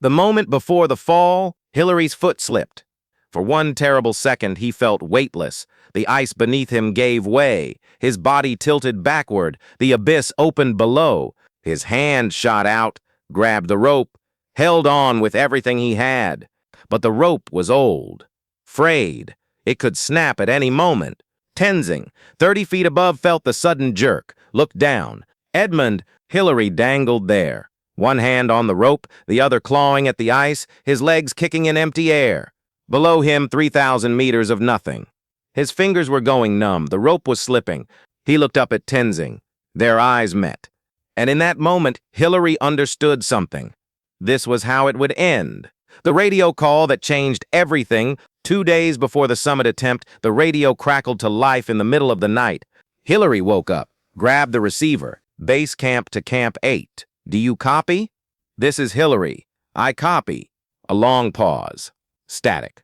The moment before the fall, Hillary's foot slipped. For one terrible second, he felt weightless. The ice beneath him gave way. His body tilted backward. The abyss opened below. His hand shot out, grabbed the rope, held on with everything he had. But the rope was old, frayed. It could snap at any moment. Tenzing, 30 feet above, felt the sudden jerk, looked down. Edmund, Hillary dangled there. One hand on the rope, the other clawing at the ice, his legs kicking in empty air. Below him, 3,000 meters of nothing. His fingers were going numb. The rope was slipping. He looked up at Tenzing. Their eyes met. And in that moment, Hillary understood something. This was how it would end. The radio call that changed everything. 2 days before the summit attempt, the radio crackled to life in the middle of the night. Hillary woke up, grabbed the receiver. Base camp to Camp 8. Do you copy? This is Hillary. I copy. A long pause. Static.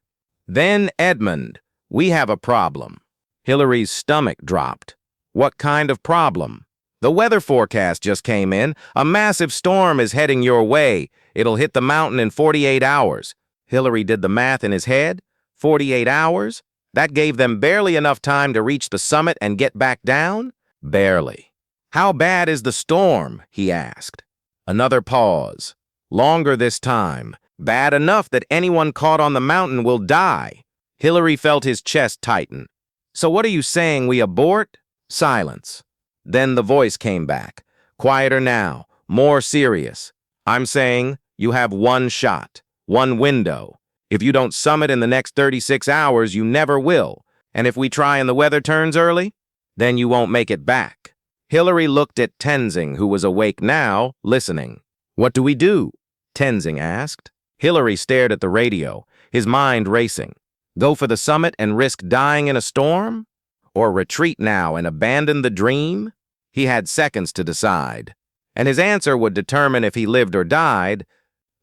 Then Edmund. We have a problem. Hillary's stomach dropped. What kind of problem? The weather forecast just came in. A massive storm is heading your way. It'll hit the mountain in 48 hours. Hillary did the math in his head. 48 hours? That gave them barely enough time to reach the summit and get back down? Barely. How bad is the storm? He asked. Another pause. Longer this time. Bad enough that anyone caught on the mountain will die. Hillary felt his chest tighten. So what are you saying, we abort? Silence. Then the voice came back. Quieter now, more serious. I'm saying you have one shot, one window. If you don't summit in the next 36 hours, you never will. And if we try and the weather turns early, then you won't make it back. Hillary looked at Tenzing, who was awake now, listening. What do we do? Tenzing asked. Hillary stared at the radio, his mind racing. Go for the summit and risk dying in a storm? Or retreat now and abandon the dream? He had seconds to decide. And his answer would determine if he lived or died.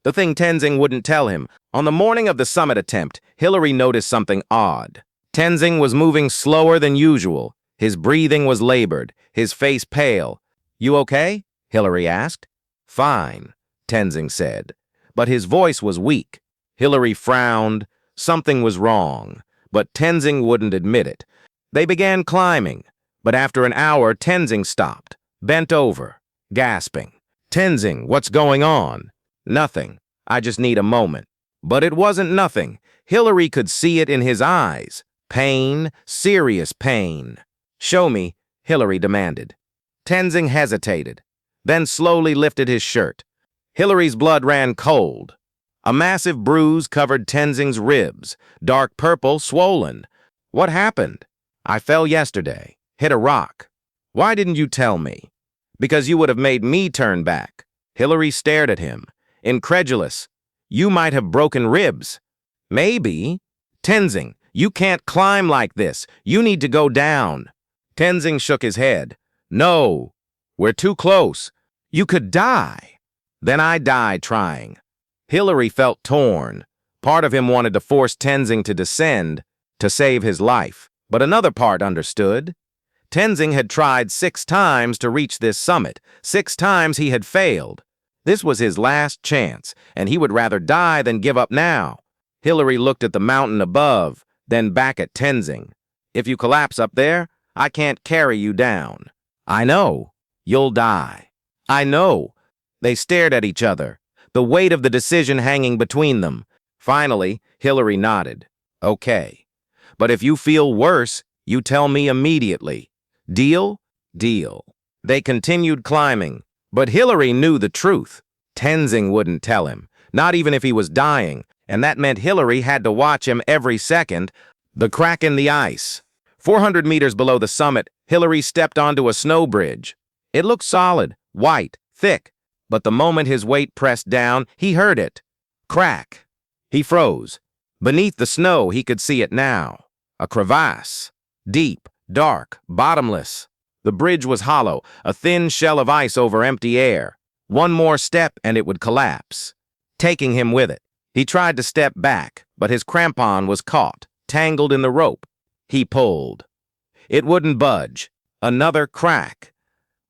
The thing Tenzing wouldn't tell him. On the morning of the summit attempt, Hillary noticed something odd. Tenzing was moving slower than usual. His breathing was labored, his face pale. You okay? Hillary asked. Fine, Tenzing said. But his voice was weak. Hillary frowned. Something was wrong, but Tenzing wouldn't admit it. They began climbing, but after an hour, Tenzing stopped, bent over, gasping. Tenzing, what's going on? Nothing. I just need a moment. But it wasn't nothing. Hillary could see it in his eyes. Pain, serious pain. Show me, Hillary demanded. Tenzing hesitated, then slowly lifted his shirt. Hillary's blood ran cold. A massive bruise covered Tenzing's ribs, dark purple, swollen. What happened? I fell yesterday, hit a rock. Why didn't you tell me? Because you would have made me turn back. Hillary stared at him, incredulous. You might have broken ribs. Maybe. Tenzing, you can't climb like this. You need to go down. Tenzing shook his head. No, we're too close. You could die. Then I die trying. Hillary felt torn. Part of him wanted to force Tenzing to descend, to save his life. But another part understood. Tenzing had tried 6 times to reach this summit. 6 times he had failed. This was his last chance, and he would rather die than give up now. Hillary looked at the mountain above, then back at Tenzing. If you collapse up there, I can't carry you down. I know. You'll die. I know. They stared at each other, the weight of the decision hanging between them. Finally, Hillary nodded. Okay. But if you feel worse, you tell me immediately. Deal? Deal. They continued climbing, but Hillary knew the truth. Tenzing wouldn't tell him, not even if he was dying, and that meant Hillary had to watch him every second. The crack in the ice. 400 meters below the summit, Hillary stepped onto a snow bridge. It looked solid, white, thick, but the moment his weight pressed down, he heard it. Crack. He froze. Beneath the snow, he could see it now. A crevasse. Deep, dark, bottomless. The bridge was hollow, a thin shell of ice over empty air. One more step and it would collapse, taking him with it. He tried to step back, but his crampon was caught, tangled in the rope. He pulled. It wouldn't budge. Another crack.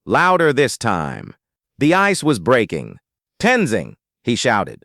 Louder this time. The ice was breaking. Tenzing, he shouted.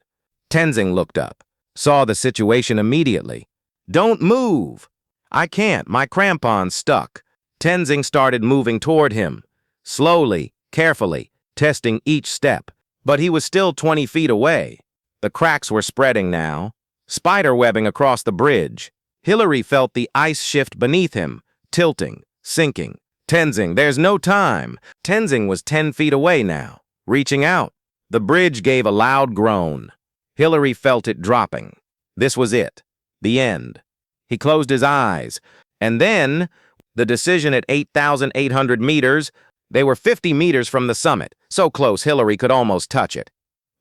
Tenzing looked up, saw the situation immediately. "Don't move!" "I can't, my crampon's stuck." Tenzing started moving toward him, slowly, carefully, testing each step. But he was still 20 feet away. The cracks were spreading now, spider-webbing across the bridge. Hillary felt the ice shift beneath him, tilting, sinking. "Tenzing, there's no time." Tenzing was 10 feet away now, reaching out. The bridge gave a loud groan. Hillary felt it dropping. This was it. The end. He closed his eyes. And then, the decision at 8,800 meters, they were 50 meters from the summit, so close Hillary could almost touch it.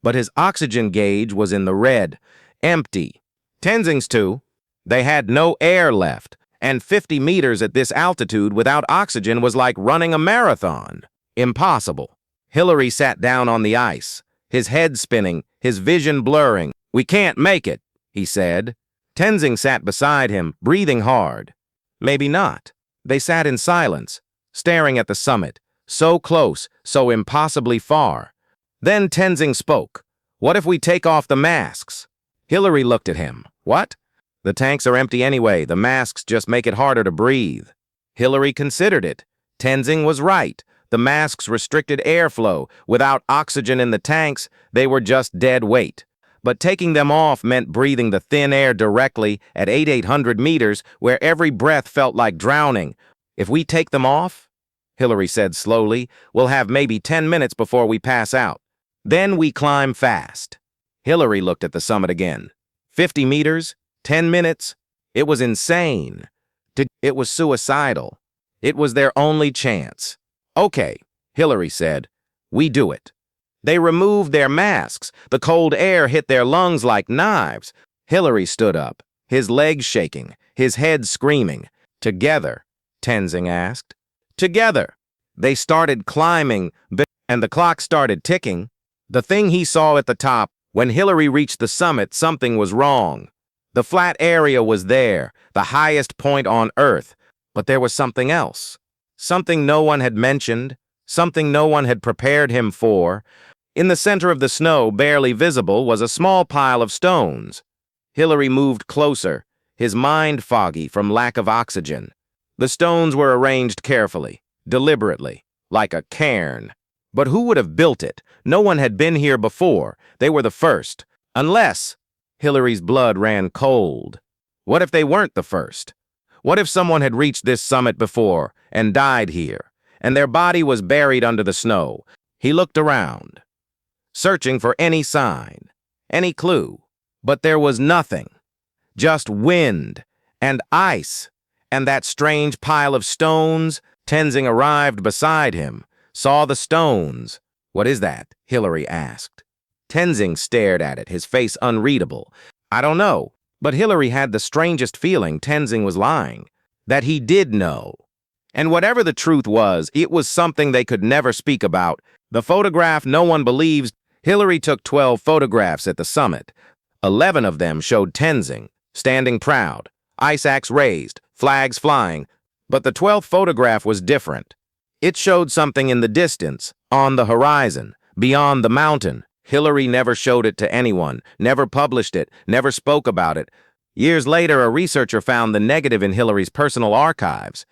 But his oxygen gauge was in the red, empty. Tenzing's too. They had no air left, and 50 meters at this altitude without oxygen was like running a marathon. Impossible. Hillary sat down on the ice, his head spinning, his vision blurring. "We can't make it," he said. Tenzing sat beside him, breathing hard. Maybe not. They sat in silence, staring at the summit, so close, so impossibly far. Then Tenzing spoke. "What if we take off the masks?" Hillary looked at him. "What?" "The tanks are empty anyway. The masks just make it harder to breathe." Hillary considered it. Tenzing was right. The masks restricted airflow. Without oxygen in the tanks, they were just dead weight. But taking them off meant breathing the thin air directly at 8,800 meters, where every breath felt like drowning. "If we take them off," Hillary said slowly, "we'll have maybe 10 minutes before we pass out. Then we climb fast." Hillary looked at the summit again. 50 meters? 10 minutes? It was insane. It was suicidal. It was their only chance. "Okay," Hillary said. "We do it." They removed their masks. The cold air hit their lungs like knives. Hillary stood up, his legs shaking, his head screaming. "Together?" Tenzing asked. "Together." They started climbing, and the clock started ticking. The thing he saw at the top, when Hillary reached the summit, something was wrong. The flat area was there, the highest point on Earth, but there was something else. Something no one had mentioned, something no one had prepared him for. In the center of the snow, barely visible, was a small pile of stones. Hillary moved closer, his mind foggy from lack of oxygen. The stones were arranged carefully, deliberately, like a cairn. But who would have built it? No one had been here before. They were the first. Unless... Hillary's blood ran cold. What if they weren't the first? What if someone had reached this summit before and died here, and their body was buried under the snow? He looked around, searching for any sign, any clue. But there was nothing. Just wind and ice and that strange pile of stones. Tenzing arrived beside him, saw the stones. "What is that?" Hillary asked. Tenzing stared at it, his face unreadable. "I don't know." But Hillary had the strangest feeling Tenzing was lying, that he did know. And whatever the truth was, it was something they could never speak about. The photograph no one believes. Hillary took 12 photographs at the summit. 11 of them showed Tenzing, standing proud, ice axe raised, flags flying. But the 12th photograph was different. It showed something in the distance, on the horizon, beyond the mountain. Hillary never showed it to anyone, never published it, never spoke about it. Years later, a researcher found the negative in Hillary's personal archives.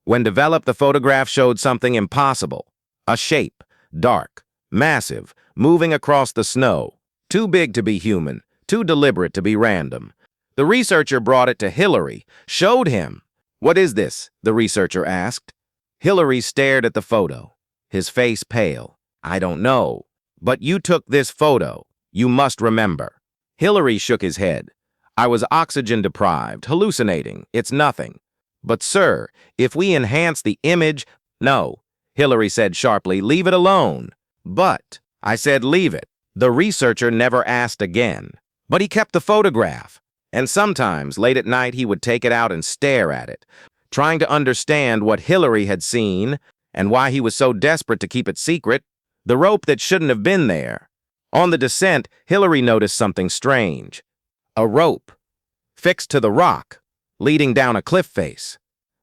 When developed, the photograph showed something impossible. A shape, dark, massive, moving across the snow. Too big to be human, too deliberate to be random. The researcher brought it to Hillary, showed him. "What is this?" the researcher asked. Hillary stared at the photo, his face pale. "I don't know. But you took this photo. You must remember." Hillary shook his head. "I was oxygen deprived, hallucinating. It's nothing." "But sir, if we enhance the image..." "No," Hillary said sharply, "leave it alone." "But," I said, "leave it." The researcher never asked again. But he kept the photograph. And sometimes, late at night, he would take it out and stare at it, trying to understand what Hillary had seen and why he was so desperate to keep it secret. The rope that shouldn't have been there. On the descent, Hillary noticed something strange. A rope, fixed to the rock, leading down a cliff face.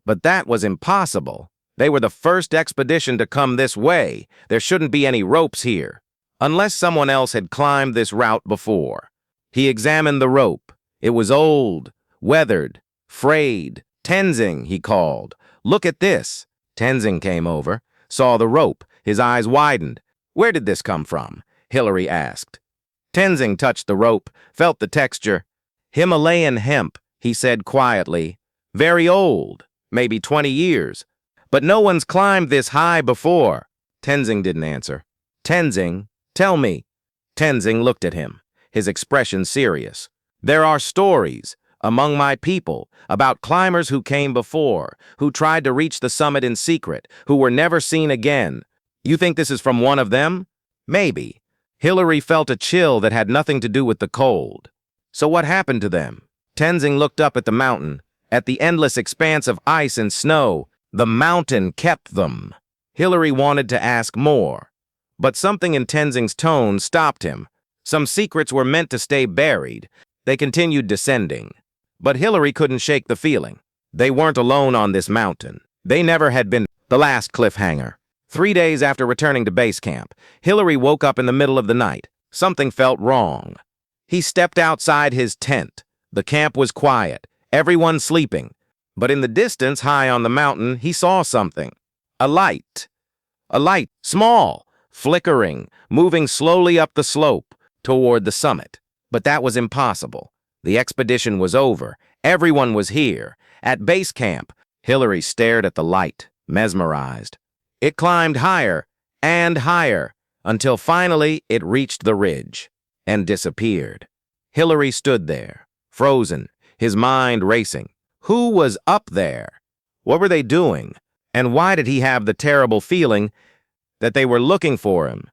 But that was impossible. They were the first expedition to come this way. There shouldn't be any ropes here, unless someone else had climbed this route before. He examined the rope. It was old, weathered, frayed. "Tenzing," he called. "Look at this." Tenzing came over, saw the rope. His eyes widened. "Where did this come from?" Hillary asked. Tenzing touched the rope, felt the texture. "Himalayan hemp," he said quietly. "Very old, maybe 20 years. But no one's climbed this high before." Tenzing didn't answer. "Tenzing, tell me." Tenzing looked at him, his expression serious. "There are stories among my people about climbers who came before, who tried to reach the summit in secret, who were never seen again. You think this is from one of them?" "Maybe." Hillary felt a chill that had nothing to do with the cold. "So what happened to them?" Tenzing looked up at the mountain, at the endless expanse of ice and snow. "The mountain kept them." Hillary wanted to ask more, but something in Tenzing's tone stopped him. Some secrets were meant to stay buried. They continued descending. But Hillary couldn't shake the feeling. They weren't alone on this mountain. They never had been. The last cliffhanger. 3 days after returning to base camp, Hillary woke up in the middle of the night. Something felt wrong. He stepped outside his tent. The camp was quiet, everyone sleeping. But in the distance, high on the mountain, he saw something. A light. A light, small, flickering, moving slowly up the slope toward the summit. But that was impossible. The expedition was over. Everyone was here. At base camp, Hillary stared at the light, mesmerized. It climbed higher and higher until finally it reached the ridge and disappeared. Hillary stood there, frozen, his mind racing. Who was up there? What were they doing? And why did he have the terrible feeling that they were looking for him?